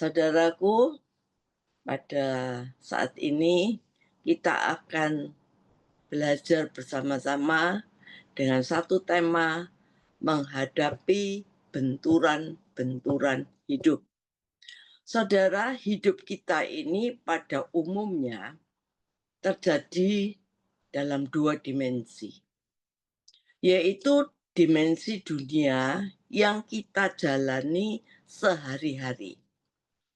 Saudaraku, pada saat ini kita akan belajar bersama-sama dengan satu tema menghadapi benturan-benturan hidup. Saudara, hidup kita ini pada umumnya terjadi dalam dua dimensi, yaitu dimensi dunia yang kita jalani sehari-hari.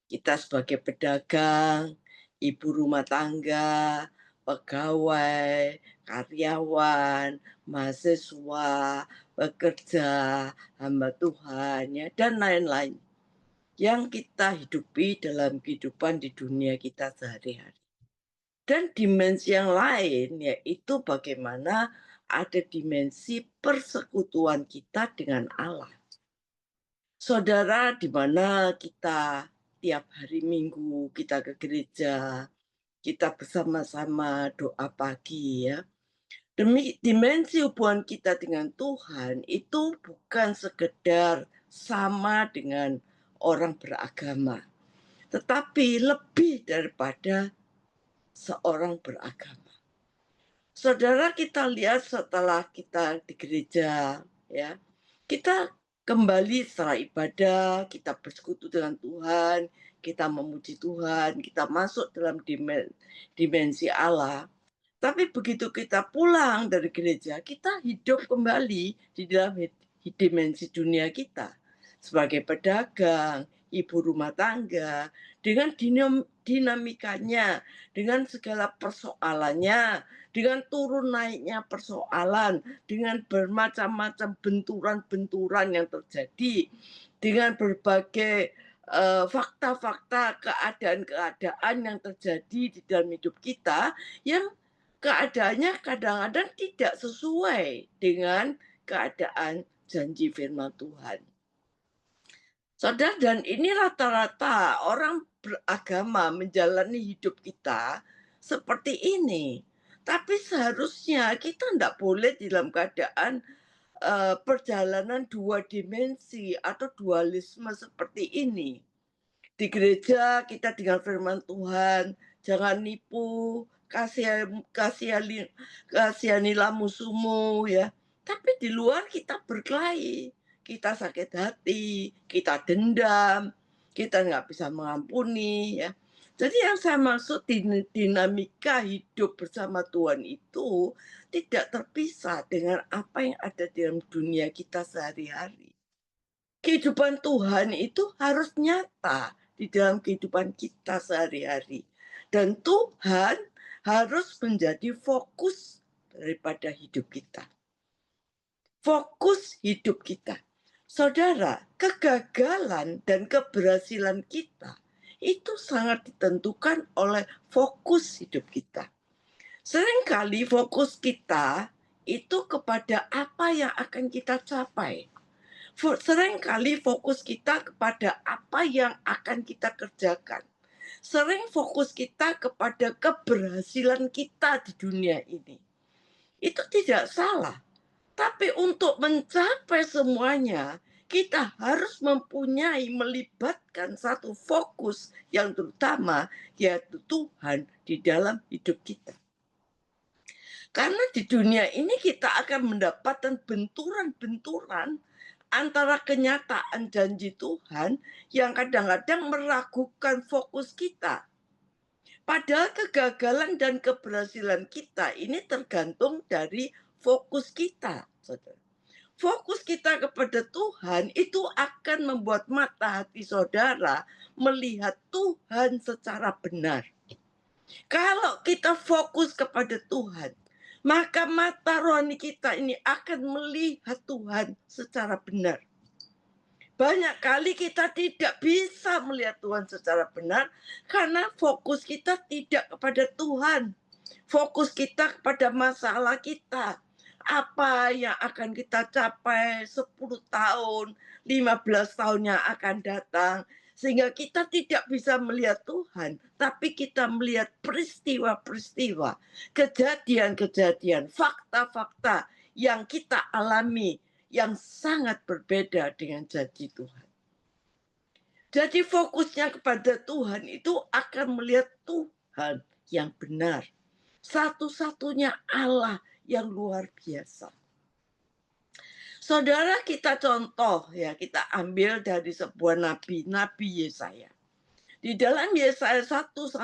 Kita sebagai pedagang, ibu rumah tangga, pegawai, karyawan, mahasiswa, pekerja, hamba Tuhan, ya, dan lain-lain yang kita hidupi dalam kehidupan di dunia kita sehari-hari. Dan dimensi yang lain yaitu bagaimana ada dimensi persekutuan kita dengan Allah. Saudara, di mana kita tiap hari Minggu kita ke gereja, kita bersama-sama doa pagi ya. Demi dimensi hubungan kita dengan Tuhan itu bukan sekedar sama dengan orang beragama, tetapi lebih daripada seorang beragama. Saudara, kita lihat setelah kita di gereja ya, kita kembali setelah ibadah, kita bersekutu dengan Tuhan, kita memuji Tuhan, kita masuk dalam dimensi Allah. Tapi begitu kita pulang dari gereja, kita hidup kembali di dalam dimensi dunia kita. Sebagai pedagang, ibu rumah tangga, dengan dinamikanya, dengan segala persoalannya, dengan turun naiknya persoalan, dengan bermacam-macam benturan-benturan yang terjadi, dengan berbagai fakta-fakta, keadaan-keadaan yang terjadi di dalam hidup kita, yang keadaannya kadang-kadang tidak sesuai dengan keadaan janji firman Tuhan. Saudara, dan ini rata-rata orang beragama menjalani hidup kita seperti ini. Tapi seharusnya kita tidak boleh dalam keadaan perjalanan dua dimensi atau dualisme seperti ini. Di gereja kita dengan firman Tuhan, jangan nipu, kasihanilah musuhmu ya. Tapi di luar kita berkelahi, kita sakit hati, kita dendam, kita nggak bisa mengampuni ya. Jadi yang saya maksud dinamika hidup bersama Tuhan itu tidak terpisah dengan apa yang ada dalam dunia kita sehari-hari. Kehidupan Tuhan itu harus nyata di dalam kehidupan kita sehari-hari. Dan Tuhan harus menjadi fokus daripada hidup kita. Fokus hidup kita. Saudara, kegagalan dan keberhasilan kita itu sangat ditentukan oleh fokus hidup kita. Seringkali fokus kita itu kepada apa yang akan kita capai. Seringkali fokus kita kepada apa yang akan kita kerjakan. Sering fokus kita kepada keberhasilan kita di dunia ini. Itu tidak salah. Tapi untuk mencapai semuanya, kita harus melibatkan satu fokus yang terutama, yaitu Tuhan di dalam hidup kita. Karena di dunia ini kita akan mendapatkan benturan-benturan antara kenyataan janji Tuhan yang kadang-kadang meragukan fokus kita. Padahal kegagalan dan keberhasilan kita ini tergantung dari fokus kita. Fokus kita kepada Tuhan itu akan membuat mata hati saudara melihat Tuhan secara benar. Kalau kita fokus kepada Tuhan, maka mata rohani kita ini akan melihat Tuhan secara benar. Banyak kali kita tidak bisa melihat Tuhan secara benar karena fokus kita tidak kepada Tuhan. Fokus kita kepada masalah kita. Apa yang akan kita capai 10 tahun, 15 tahun yang akan datang. Sehingga kita tidak bisa melihat Tuhan, tapi kita melihat peristiwa-peristiwa, kejadian-kejadian, fakta-fakta yang kita alami yang sangat berbeda dengan janji Tuhan. Jadi fokusnya kepada Tuhan itu akan melihat Tuhan yang benar. Satu-satunya Allah yang luar biasa. Saudara, kita contoh ya, kita ambil dari sebuah nabi, Nabi Yesaya. Di dalam Yesaya 1-5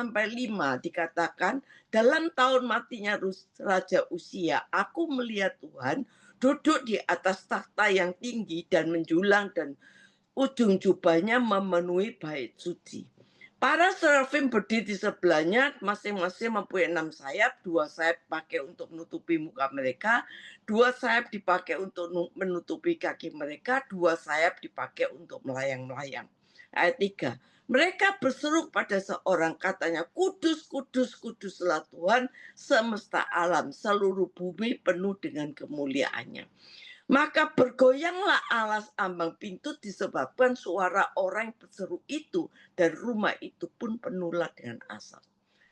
dikatakan, dalam tahun matinya Raja Uzia, aku melihat Tuhan duduk di atas takhta yang tinggi dan menjulang, dan ujung jubahnya memenuhi bait suci. Para serafim berdiri di sebelahnya, masing-masing mempunyai 6 sayap. 2 sayap dipakai untuk menutupi muka mereka, 2 sayap dipakai untuk menutupi kaki mereka, 2 sayap dipakai untuk melayang-layang. Ayat 3. Mereka berseru pada seorang, katanya, kudus, kudus, kuduslah Tuhan semesta alam, seluruh bumi penuh dengan kemuliaannya. Maka bergoyanglah alas ambang pintu disebabkan suara orang yang berseru itu, dan rumah itu pun penuhlah dengan asap.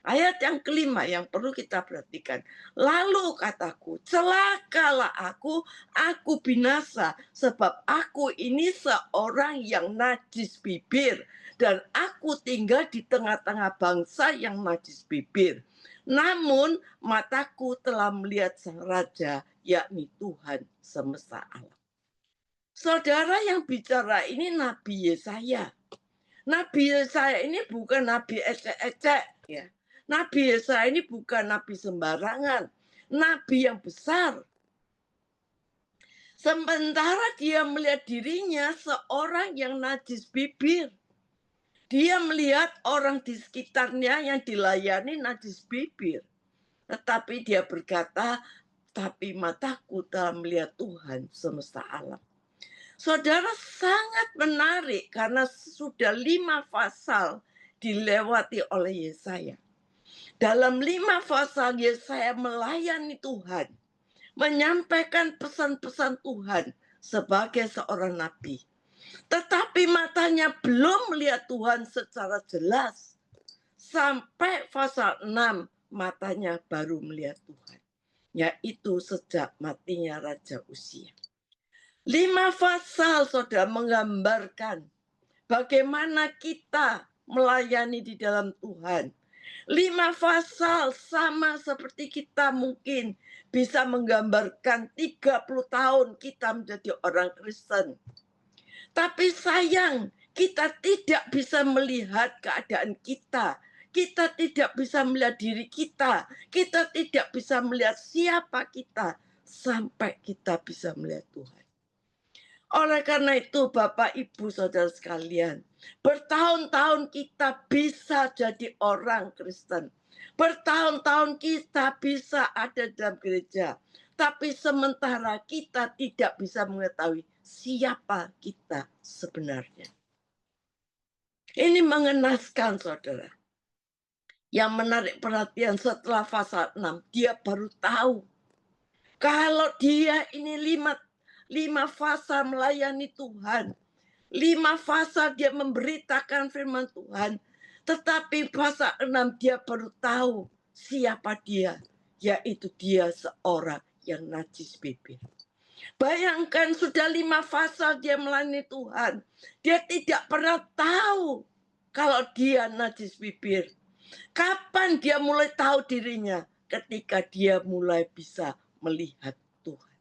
Ayat yang kelima yang perlu kita perhatikan. Lalu kataku, celakalah aku binasa, sebab aku ini seorang yang najis bibir, dan aku tinggal di tengah-tengah bangsa yang najis bibir. Namun mataku telah melihat sang raja, yakni Tuhan semesta alam. Saudara, yang bicara ini Nabi Yesaya. Nabi Yesaya ini bukan nabi ecek-ecek ya. Nabi Yesaya ini bukan nabi sembarangan, nabi yang besar. Sementara dia melihat dirinya seorang yang najis bibir. Dia melihat orang di sekitarnya yang dilayani najis bibir. Tetapi dia berkata, tapi mataku telah melihat Tuhan semesta alam. Saudara, sangat menarik karena sudah 5 pasal dilewati oleh Yesaya. Dalam 5 pasal Yesaya melayani Tuhan, menyampaikan pesan-pesan Tuhan sebagai seorang nabi. Tetapi matanya belum melihat Tuhan secara jelas. Sampai pasal 6 matanya baru melihat Tuhan, yaitu sejak matinya Raja Uzia. 5 pasal saudara menggambarkan bagaimana kita melayani di dalam Tuhan. 5 pasal sama seperti kita mungkin bisa menggambarkan 30 tahun kita menjadi orang Kristen. Tapi sayang, kita tidak bisa melihat keadaan kita. Kita tidak bisa melihat diri kita. Kita tidak bisa melihat siapa kita sampai kita bisa melihat Tuhan. Oleh karena itu, Bapak, Ibu, Saudara sekalian, bertahun-tahun kita bisa jadi orang Kristen. Bertahun-tahun kita bisa ada dalam gereja. Tapi sementara kita tidak bisa mengetahui siapa kita sebenarnya. Ini mengenaskan, saudara. Yang menarik perhatian setelah pasal 6, dia baru tahu kalau dia ini 5 fasa melayani Tuhan. 5 fasa dia memberitakan firman Tuhan. Tetapi pasal 6 dia baru tahu siapa dia. Yaitu dia seorang yang najis bibir. Bayangkan sudah 5 fasa dia melayani Tuhan. Dia tidak pernah tahu kalau dia najis bibir. Kapan dia mulai tahu dirinya? Ketika dia mulai bisa melihat Tuhan.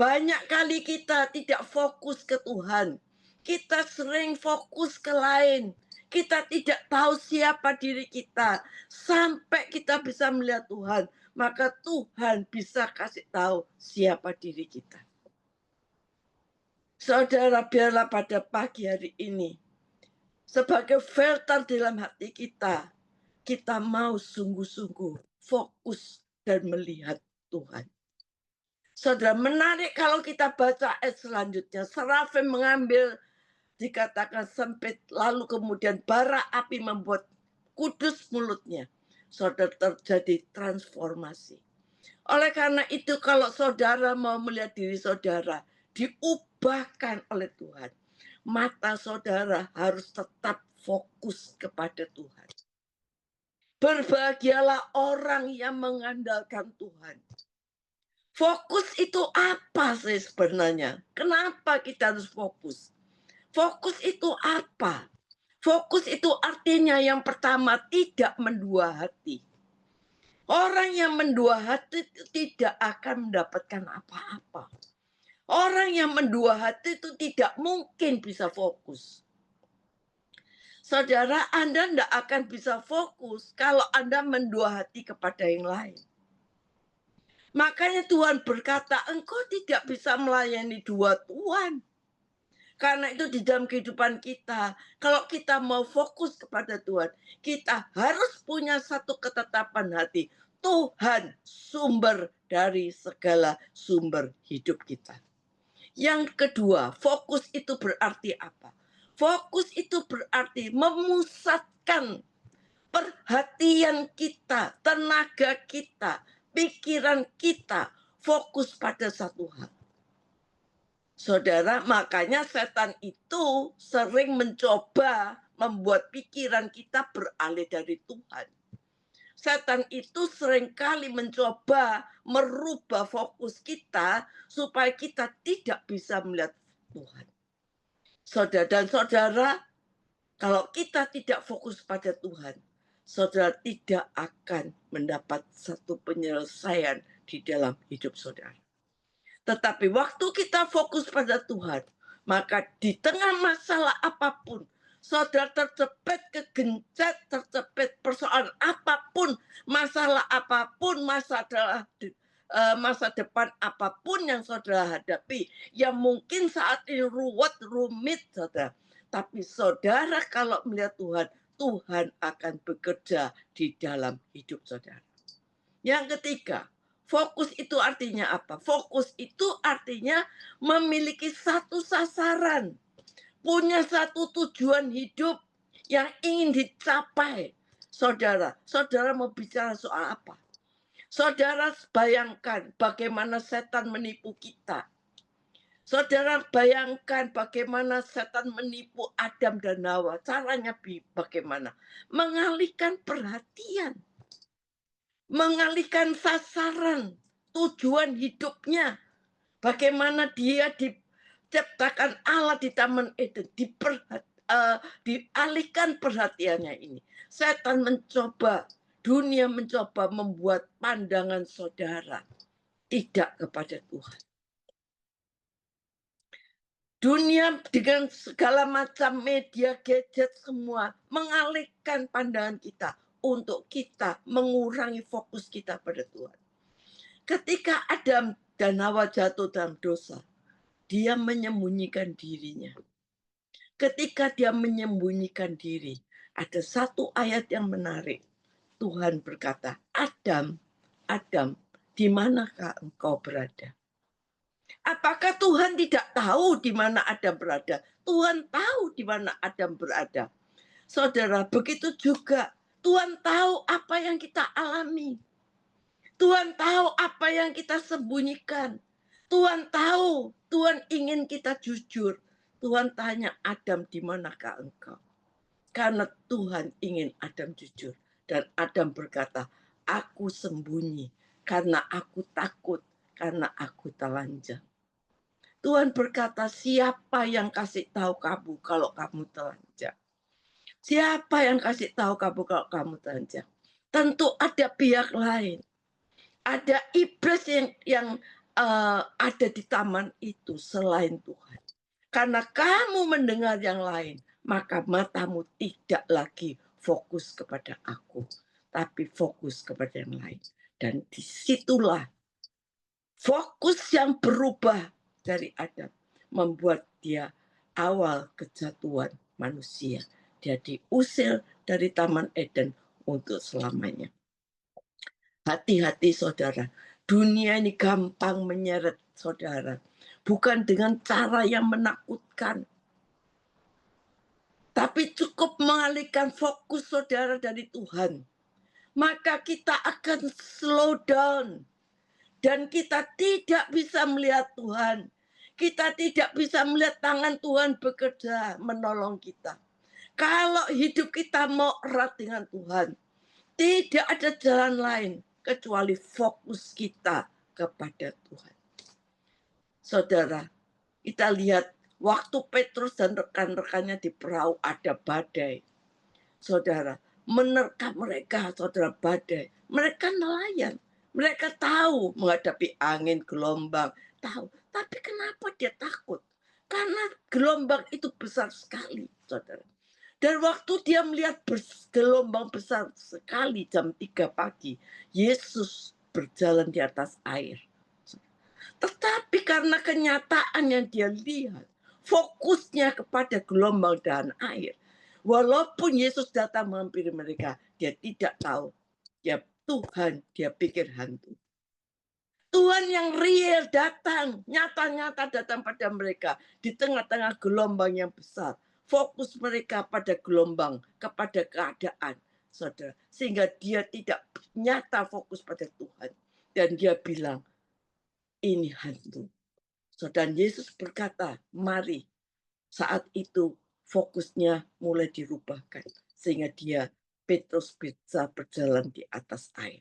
Banyak kali kita tidak fokus ke Tuhan. Kita sering fokus ke lain. Kita tidak tahu siapa diri kita. Sampai kita bisa melihat Tuhan. Maka Tuhan bisa kasih tahu siapa diri kita. Saudara, biarlah pada pagi hari ini, sebagai filter dalam hati kita, kita mau sungguh-sungguh fokus dan melihat Tuhan. Saudara, menarik kalau kita baca ayat selanjutnya. Serafim mengambil, dikatakan sempit, lalu kemudian bara api membuat kudus mulutnya. Saudara, terjadi transformasi. Oleh karena itu, kalau saudara mau melihat diri saudara diubahkan oleh Tuhan, mata saudara harus tetap fokus kepada Tuhan. Berbahagialah orang yang mengandalkan Tuhan. Fokus itu apa sih sebenarnya? Kenapa kita harus fokus? Fokus itu apa? Fokus itu artinya yang pertama tidak mendua hati. Orang yang mendua hati itu tidak akan mendapatkan apa-apa. Orang yang mendua hati itu tidak mungkin bisa fokus. Saudara, Anda tidak akan bisa fokus kalau Anda mendua hati kepada yang lain. Makanya Tuhan berkata, engkau tidak bisa melayani dua Tuhan. Karena itu di dalam kehidupan kita, kalau kita mau fokus kepada Tuhan, kita harus punya satu ketetapan hati. Tuhan sumber dari segala sumber hidup kita. Yang kedua, fokus itu berarti apa? Fokus itu berarti memusatkan perhatian kita, tenaga kita, pikiran kita, fokus pada satu hal. Saudara, makanya setan itu sering mencoba membuat pikiran kita beralih dari Tuhan. Setan itu seringkali mencoba merubah fokus kita supaya kita tidak bisa melihat Tuhan. Saudara dan saudara, kalau kita tidak fokus pada Tuhan, saudara tidak akan mendapat satu penyelesaian di dalam hidup saudara. Tetapi waktu kita fokus pada Tuhan, maka di tengah masalah apapun, saudara terjepit kegencet, terjepit persoalan apapun, masalah apapun, masa depan apapun yang saudara hadapi, yang mungkin saat ini ruwet, rumit, saudara. Tapi saudara kalau melihat Tuhan, Tuhan akan bekerja di dalam hidup saudara. Yang ketiga, fokus itu artinya apa? Fokus itu artinya memiliki satu sasaran, punya satu tujuan hidup yang ingin dicapai. Saudara mau bicara soal apa? Saudara bayangkan bagaimana setan menipu kita. Saudara bayangkan bagaimana setan menipu Adam dan Hawa. Caranya bagaimana? Mengalihkan perhatian. Mengalihkan sasaran, tujuan hidupnya. Bagaimana dia diciptakan Allah di Taman Eden. Dialihkan perhatiannya ini. Setan mencoba, dunia mencoba membuat pandangan saudara tidak kepada Tuhan. Dunia dengan segala macam media, gadget semua mengalihkan pandangan kita untuk kita mengurangi fokus kita pada Tuhan. Ketika Adam dan Hawa jatuh dalam dosa, dia menyembunyikan dirinya. Ketika dia menyembunyikan diri, ada satu ayat yang menarik. Tuhan berkata, Adam, Adam, di manakah engkau berada? Apakah Tuhan tidak tahu di mana Adam berada? Tuhan tahu di mana Adam berada. Saudara, begitu juga Tuhan tahu apa yang kita alami. Tuhan tahu apa yang kita sembunyikan. Tuhan tahu, Tuhan ingin kita jujur. Tuhan tanya Adam, di manakah engkau? Karena Tuhan ingin Adam jujur. Dan Adam berkata, aku sembunyi karena aku takut, karena aku telanjang. Tuhan berkata, siapa yang kasih tahu kamu kalau kamu telanjang? Siapa yang kasih tahu kamu kalau kamu telanjang? Tentu ada pihak lain. Ada iblis yang ada di taman itu selain Tuhan. Karena kamu mendengar yang lain, maka matamu tidak lagi fokus kepada aku, tapi fokus kepada yang lain. Dan disitulah fokus yang berubah dari Adam membuat dia awal kejatuhan manusia. Dia diusir dari Taman Eden untuk selamanya. Hati-hati saudara, dunia ini gampang menyeret saudara. Bukan dengan cara yang menakutkan. Tapi cukup mengalihkan fokus saudara dari Tuhan. Maka kita akan slow down. Dan kita tidak bisa melihat Tuhan. Kita tidak bisa melihat tangan Tuhan bekerja menolong kita. Kalau hidup kita mau erat dengan Tuhan, tidak ada jalan lain kecuali fokus kita kepada Tuhan. Saudara, kita lihat Waktu Petrus dan rekan-rekannya di perahu ada badai, saudara, menerkam mereka, saudara, badai. Mereka nelayan, mereka tahu menghadapi angin, gelombang, tahu. Tapi kenapa dia takut? Karena gelombang itu besar sekali, saudara. Dan waktu dia melihat gelombang besar sekali jam 3 pagi, Yesus berjalan di atas air. Tetapi karena kenyataan yang dia lihat, fokusnya kepada gelombang dan air. Walaupun Yesus datang menghampiri mereka, dia tidak tahu. Ya Tuhan, dia pikir hantu. Tuhan yang real datang, nyata-nyata datang pada mereka di tengah-tengah gelombang yang besar. Fokus mereka pada gelombang, kepada keadaan, saudara. Sehingga dia tidak nyata fokus pada Tuhan. Dan dia bilang, ini hantu. Dan Yesus berkata, mari. Saat itu fokusnya mulai dirubahkan. Sehingga Petrus bisa berjalan di atas air.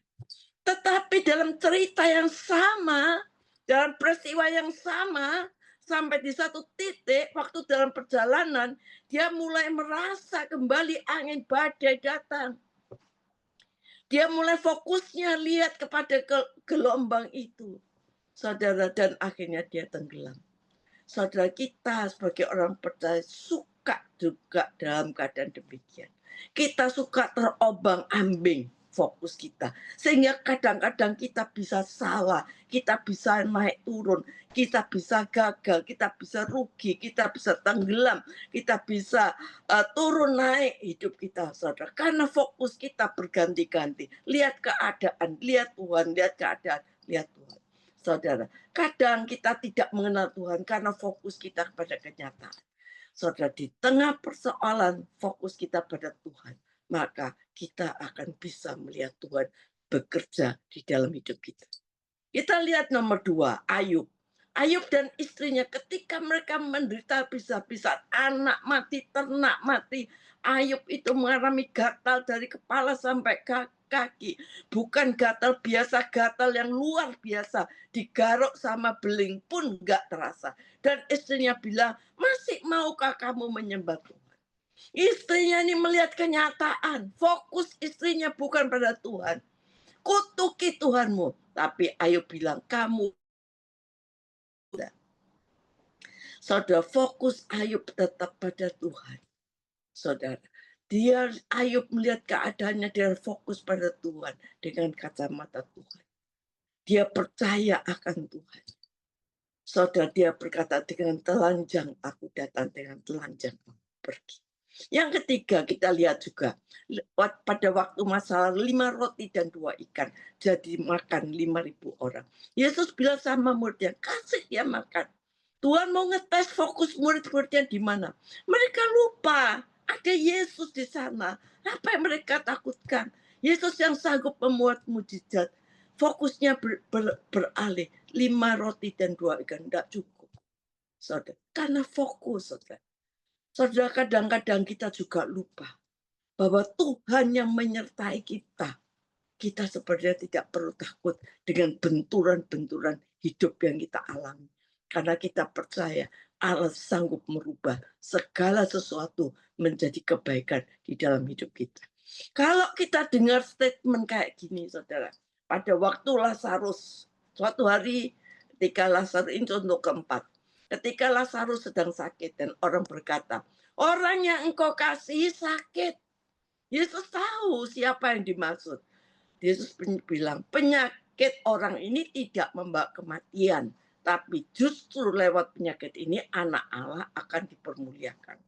Tetapi dalam cerita yang sama, dalam peristiwa yang sama, sampai di satu titik waktu dalam perjalanan, dia mulai merasa kembali angin badai datang. Dia mulai fokusnya lihat kepada gelombang itu, saudara, dan akhirnya dia tenggelam. Saudara, kita sebagai orang percaya suka juga dalam keadaan demikian. Kita suka terobang-ambing fokus kita. Sehingga kadang-kadang kita bisa salah, kita bisa naik turun, kita bisa gagal, kita bisa rugi, kita bisa tenggelam, kita bisa turun naik hidup kita, saudara. Karena fokus kita berganti-ganti. Lihat keadaan, lihat Tuhan, lihat keadaan, lihat Tuhan. Saudara, kadang kita tidak mengenal Tuhan karena fokus kita kepada kenyataan. Saudara, di tengah persoalan fokus kita pada Tuhan, maka kita akan bisa melihat Tuhan bekerja di dalam hidup kita. Kita lihat nomor 2, Ayub. Ayub dan istrinya ketika mereka menderita bisa-bisa, anak mati, ternak mati. Ayub itu mengalami gatal dari kepala sampai kaki. Bukan gatal biasa, gatal yang luar biasa. Digaruk sama beling pun nggak terasa. Dan istrinya bilang, masih maukah kamu menyembah Tuhan? Istrinya ini melihat kenyataan. Fokus istrinya bukan pada Tuhan. Kutuki Tuhanmu. Tapi Ayub bilang, kamu. Saudara, fokus Ayub tetap pada Tuhan. Saudara, Ayub melihat keadaannya, dia fokus pada Tuhan dengan kacamata Tuhan. Dia percaya akan Tuhan. Saudara, dia berkata, dengan telanjang aku datang, dengan telanjang aku pergi. Yang ketiga, kita lihat juga pada waktu masalah 5 roti dan 2 ikan jadi makan 5.000 orang. Yesus bilang sama muridnya, kasih dia makan. Tuhan mau ngetes fokus murid-muridnya di mana. Mereka lupa ada Yesus di sana. Apa yang mereka takutkan? Yesus yang sanggup membuat mujizat. Fokusnya beralih. 5 roti dan 2 ikan tidak cukup. Saudara, karena fokus, saudara. Saudara, kadang-kadang kita juga lupa bahwa Tuhan yang menyertai kita. Kita sebenarnya tidak perlu takut dengan benturan-benturan hidup yang kita alami. Karena kita percaya Allah sanggup merubah segala sesuatu menjadi kebaikan di dalam hidup kita. Kalau kita dengar statement kayak gini, saudara. Pada waktu Lazarus, suatu hari ketika Lazarus ini contoh keempat. Ketika Lazarus sedang sakit dan orang berkata, orang yang engkau kasih sakit. Yesus tahu siapa yang dimaksud. Yesus bilang, penyakit orang ini tidak membawa kematian. Tapi justru lewat penyakit ini anak Allah akan dipermuliakan.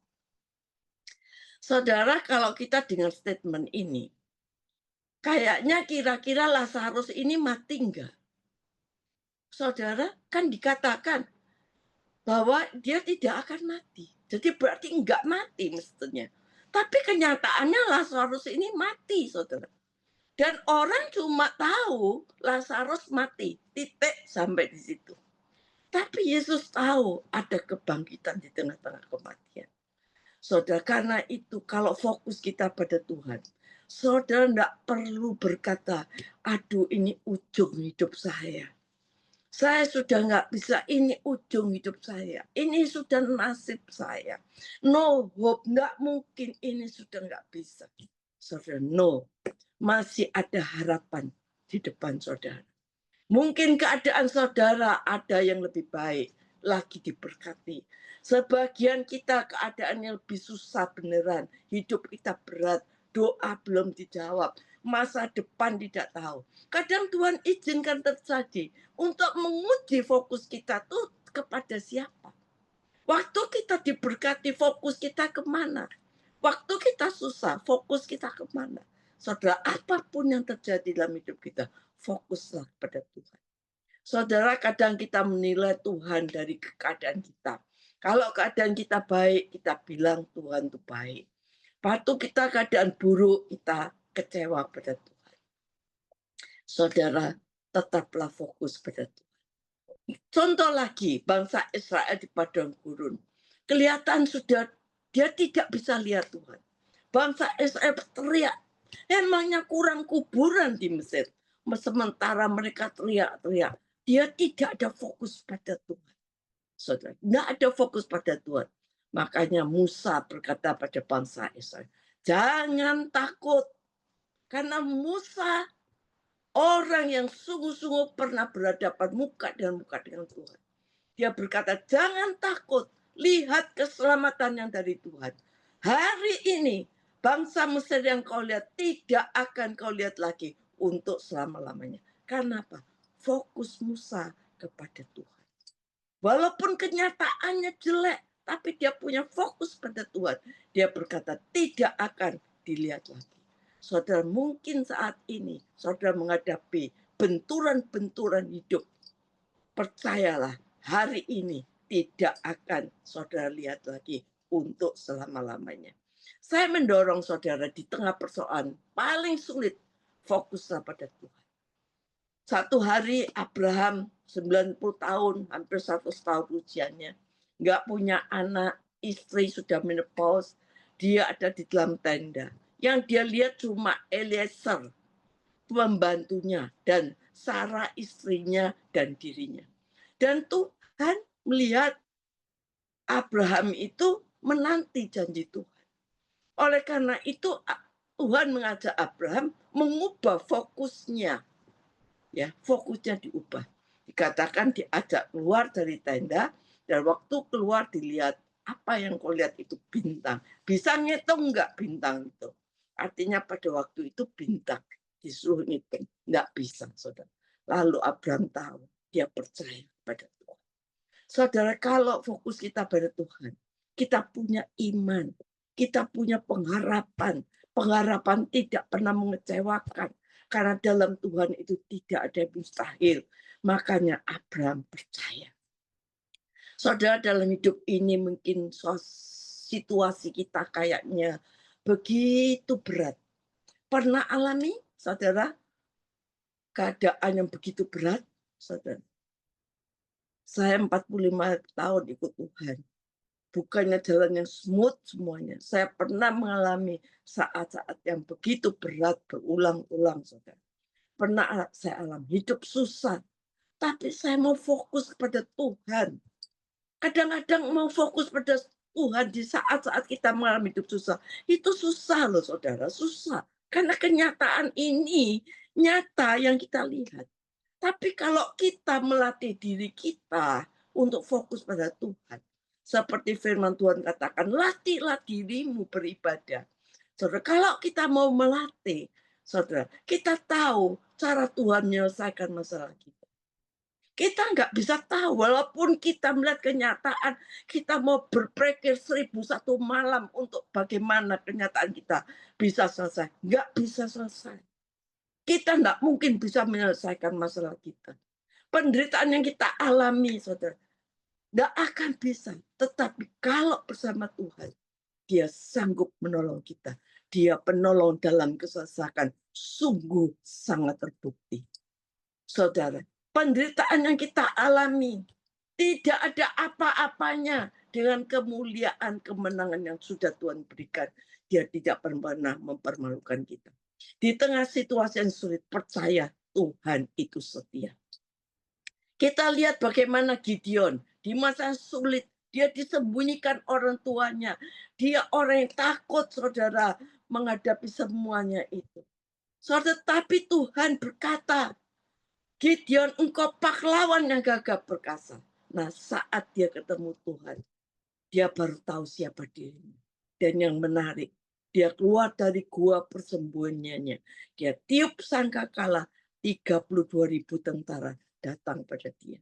Saudara, kalau kita dengar statement ini, kayaknya kira-kira Lazarus ini mati enggak? Saudara, kan dikatakan bahwa dia tidak akan mati. Jadi berarti enggak mati mestinya. Tapi kenyataannya Lazarus ini mati, saudara. Dan orang cuma tahu Lazarus mati, titik sampai di situ. Tapi Yesus tahu ada kebangkitan di tengah-tengah kematian. Saudara, karena itu kalau fokus kita pada Tuhan, saudara tidak perlu berkata, aduh ini ujung hidup saya. Saya sudah nggak bisa, ini ujung hidup saya. Ini sudah nasib saya. No hope, nggak mungkin, ini sudah nggak bisa. Saudara, no. Masih ada harapan di depan saudara. Mungkin keadaan saudara ada yang lebih baik, lagi diberkati. Sebagian kita keadaannya lebih susah beneran, hidup kita berat, doa belum dijawab, masa depan tidak tahu. Kadang Tuhan izinkan terjadi untuk menguji fokus kita tuh kepada siapa. Waktu kita diberkati, fokus kita kemana? Waktu kita susah, fokus kita kemana? Saudara, apapun yang terjadi dalam hidup kita, fokuslah pada Tuhan. Saudara, kadang kita menilai Tuhan dari keadaan kita. Kalau keadaan kita baik, kita bilang Tuhan itu baik. Waktu kita keadaan buruk, kita kecewa pada Tuhan. Saudara, tetaplah fokus pada Tuhan. Contoh lagi, bangsa Israel di padang gurun. Kelihatan sudah dia tidak bisa lihat Tuhan. Bangsa Israel teriak, emangnya kurang kuburan di Mesir. Sementara mereka teriak-teriak, dia tidak ada fokus pada Tuhan. Saudara, tidak ada fokus pada Tuhan. Makanya Musa berkata pada bangsa Israel, jangan takut. Karena Musa orang yang sungguh-sungguh pernah berhadapan muka dengan Tuhan. Dia berkata, jangan takut, lihat keselamatan yang dari Tuhan. Hari ini, bangsa Mesir yang kau lihat, tidak akan kau lihat lagi untuk selama-lamanya. Karena apa? Fokus Musa kepada Tuhan. Walaupun kenyataannya jelek, tapi dia punya fokus pada Tuhan. Dia berkata, tidak akan dilihat lagi. Saudara, mungkin saat ini, saudara menghadapi benturan-benturan hidup. Percayalah, hari ini tidak akan saudara lihat lagi untuk selama-lamanya. Saya mendorong saudara di tengah persoalan paling sulit, fokuslah pada Tuhan. Satu hari Abraham 90 tahun, hampir 100 tahun usianya, nggak punya anak, istri sudah menopause, dia ada di dalam tenda. Yang dia lihat cuma Eliezer, pembantunya, dan Sarah istrinya dan dirinya. Dan Tuhan melihat Abraham itu menanti janji Tuhan. Oleh karena itu Tuhan mengajak Abraham mengubah fokusnya. Ya, fokusnya diubah. Dikatakan diajak keluar dari tenda dan waktu keluar dilihat apa yang kau lihat itu bintang. Bisa ngitung enggak bintang itu? Artinya pada waktu itu bintang disuruh ngitung, enggak bisa, saudara. Lalu Abraham tahu, dia percaya pada Tuhan. Saudara, kalau fokus kita pada Tuhan, kita punya iman, kita punya pengharapan. Pengharapan tidak pernah mengecewakan. Karena dalam Tuhan itu tidak ada yang mustahil. Makanya Abraham percaya. Saudara, dalam hidup ini mungkin situasi kita kayaknya begitu berat. Pernah alami, saudara, keadaan yang begitu berat, saudara? Saya 45 tahun ikut Tuhan. Bukannya jalan yang smooth semuanya. Saya pernah mengalami saat-saat yang begitu berat berulang-ulang, saudara. Pernah saya alami hidup susah. Tapi saya mau fokus kepada Tuhan. Kadang-kadang mau fokus pada Tuhan di saat-saat kita mengalami hidup susah. Itu susah loh saudara, susah. Karena kenyataan ini nyata yang kita lihat. Tapi kalau kita melatih diri kita untuk fokus pada Tuhan. Seperti firman Tuhan katakan, latihlah dirimu beribadah. Saudara, kalau kita mau melatih, saudara, kita tahu cara Tuhan menyelesaikan masalah kita. Kita nggak bisa tahu, walaupun kita melihat kenyataan, kita mau berpikir 1001 malam untuk bagaimana kenyataan kita bisa selesai. Nggak bisa selesai. Kita nggak mungkin bisa menyelesaikan masalah kita. Penderitaan yang kita alami, saudara, nggak akan bisa. Tetapi kalau bersama Tuhan, dia sanggup menolong kita. Dia penolong dalam kesesakan. Sungguh sangat terbukti. Saudara, penderitaan yang kita alami tidak ada apa-apanya dengan kemuliaan kemenangan yang sudah Tuhan berikan. Dia tidak pernah mempermalukan kita. Di tengah situasi yang sulit, percaya Tuhan itu setia. Kita lihat bagaimana Gideon di masa sulit, dia disembunyikan orang tuanya. Dia orang yang takut, saudara, menghadapi semuanya itu. Saudara, tapi Tuhan berkata, Gideon, engkau pahlawan yang gagah perkasa. Nah, saat dia ketemu Tuhan, dia baru tahu siapa dirinya. Dan yang menarik, dia keluar dari gua persembunyiannya. Dia tiup sangkakala, 32.000 tentara datang pada dia.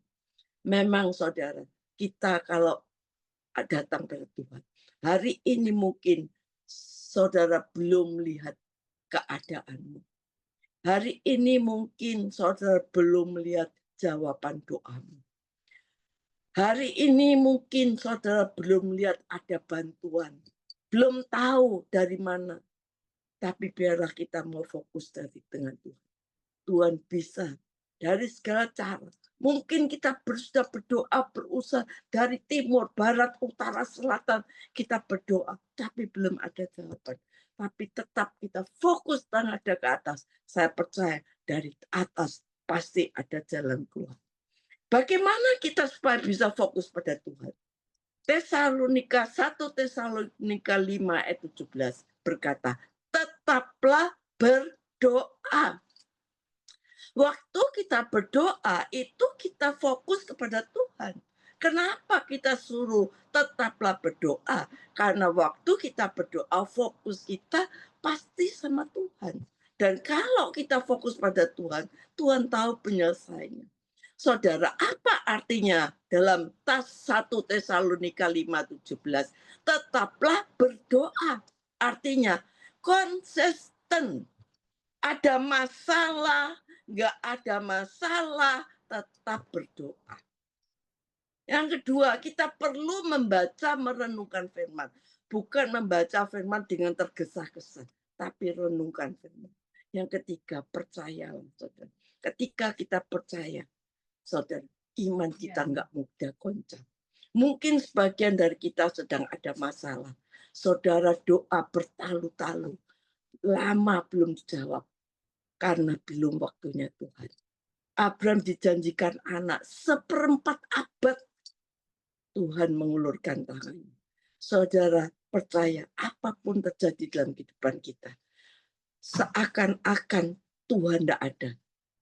Memang saudara, kita kalau datang pada Tuhan, hari ini mungkin saudara belum lihat keadaanmu. Hari ini mungkin saudara belum melihat jawaban doamu. Hari ini mungkin saudara belum lihat ada bantuan. Belum tahu dari mana. Tapi biarlah kita mau fokus dengan Tuhan. Tuhan bisa dari segala cara. Mungkin kita sudah berdoa, berusaha dari timur, barat, utara, selatan. Kita berdoa, tapi belum ada jawaban. Tapi tetap kita fokus dan ada ke atas. Saya percaya dari atas pasti ada jalan keluar. Bagaimana kita supaya bisa fokus pada Tuhan? Tesalonika 1 Tesalonika 5 ayat 17 berkata, tetaplah berdoa. Waktu kita berdoa itu kita fokus kepada Tuhan. Kenapa kita suruh tetaplah berdoa? Karena waktu kita berdoa fokus kita pasti sama Tuhan. Dan kalau kita fokus pada Tuhan, Tuhan tahu penyelesaiannya. Saudara, apa artinya dalam 1 Tesalonika 5:17? Tetaplah berdoa. Artinya konsisten. Ada masalah, nggak ada masalah, tetap berdoa. Yang kedua, kita perlu membaca, merenungkan firman. Bukan membaca firman dengan tergesa-gesa, tapi renungkan firman. Yang ketiga, percayalah, saudara. Ketika kita percaya, saudara, iman kita nggak mudah goncang. Mungkin sebagian dari kita sedang ada masalah. Saudara doa bertalu-talu, lama belum dijawab. Karena belum waktunya Tuhan. Abraham dijanjikan anak 1/4 abad. Tuhan mengulurkan tangannya. Saudara percaya apapun terjadi dalam kehidupan kita. Seakan-akan Tuhan tidak ada.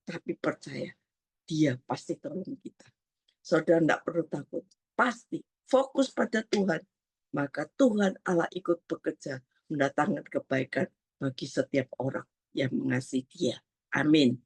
Tapi percaya dia pasti tolong kita. Saudara tidak perlu takut. Pasti fokus pada Tuhan. Maka Tuhan Allah ikut bekerja mendatangkan kebaikan bagi setiap orang yang mengasihi dia. Amin.